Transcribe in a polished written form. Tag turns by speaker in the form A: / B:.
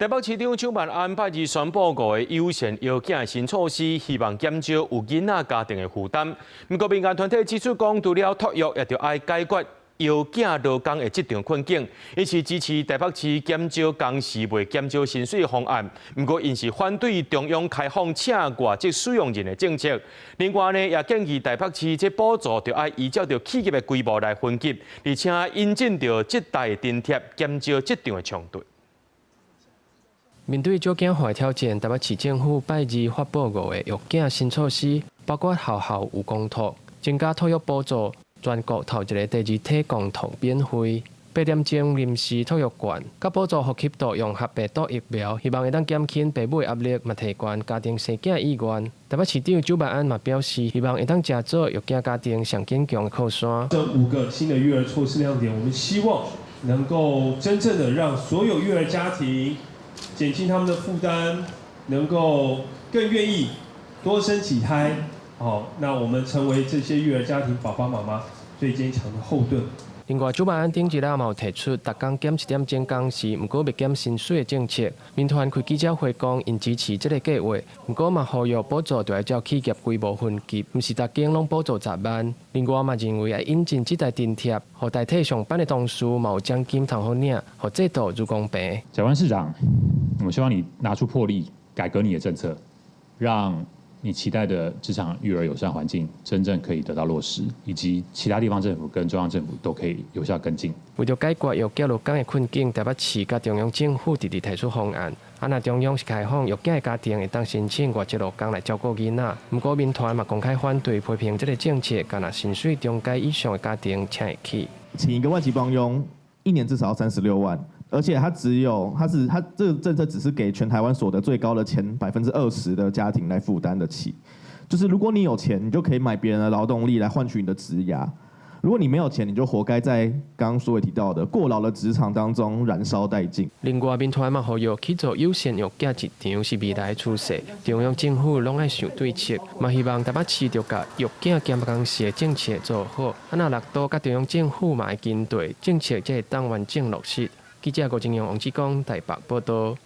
A: 台北市長蔣萬安拜二宣布5個優先要件新措施，希望減少有囡仔家庭的負擔。不過民間團體指出，講除了托育，也着愛解決要件勞工的這場困境。因是支持台北市減少工時未減少薪水的方案。不過因是反對中央開放請外籍使用人的政策。另外呢，也建議台北市這補助着愛依照着企業的規模來分級，而且引進着這代津貼，減少這場的衝突。
B: 面對少囝化的挑戰，台北市政府拜二發布5個育囝新措施，包括學校有公托、增加托育補助、全國頭一個第二胎共同免費、8點鐘臨時托育券，甲補助呼吸道融合病毒疫苗，希望會當減輕父母的壓力，嘛提高家庭生囝意願。台北市長蔣萬安嘛表示，希望會當加做育囝家庭上堅強的靠山。
C: 這5個新的育兒措施亮點，我們希望能夠真正的讓所有育兒家庭減輕他們的負擔，能夠更願意多生幾胎。好，那我們成為這些育兒家庭爸爸媽媽最堅強的後盾。
B: 另外，蔣萬安頂一日嘛有提出，逐工減7點鐘工時，不過未減薪水的政策。民團開記者會講，因支持這個計劃，不過嘛呼籲補助就要照企業規模分級，唔是逐間攏補助10萬。另外嘛認為要引進這代津貼，互代替上班的同事嘛有獎金通好領，互制度如公平。
D: 蔣萬市長，我希望你拿出魄力，改革你的政策，讓你期待的職場育兒友善環境真正可以得到落實，以及其他地方政府跟中央政府都可以有效跟進。
B: 為了解決育囝勞工的困境，台北市甲中央政府直直提出方案。若中央是開放育囝的家庭會當申請外籍勞工來照顧囡仔，不過民團嘛公開反對批評這個政策，干若薪水中介以上的家庭請得起。
E: 請一個外籍幫傭，1年至少要36萬。而且他這個政策只是給全台灣所得最高的前20%的家庭來負擔得起。就是如果你有錢，你就可以買別人的勞動力來換取你的職涯；如果你沒有錢，你就活該在剛剛所謂提到的過勞的職場當中燃燒殆盡。
B: 另外，民團嘛呼籲去做優先育囝市場是未來的趨勢，中央政府攏愛想對策，嘛希望台北市就甲育囝減工時的政策做好。若六都甲中央政府嘛會跟對政策，才會當完整落實。記者郭金陽、王志剛台北報道。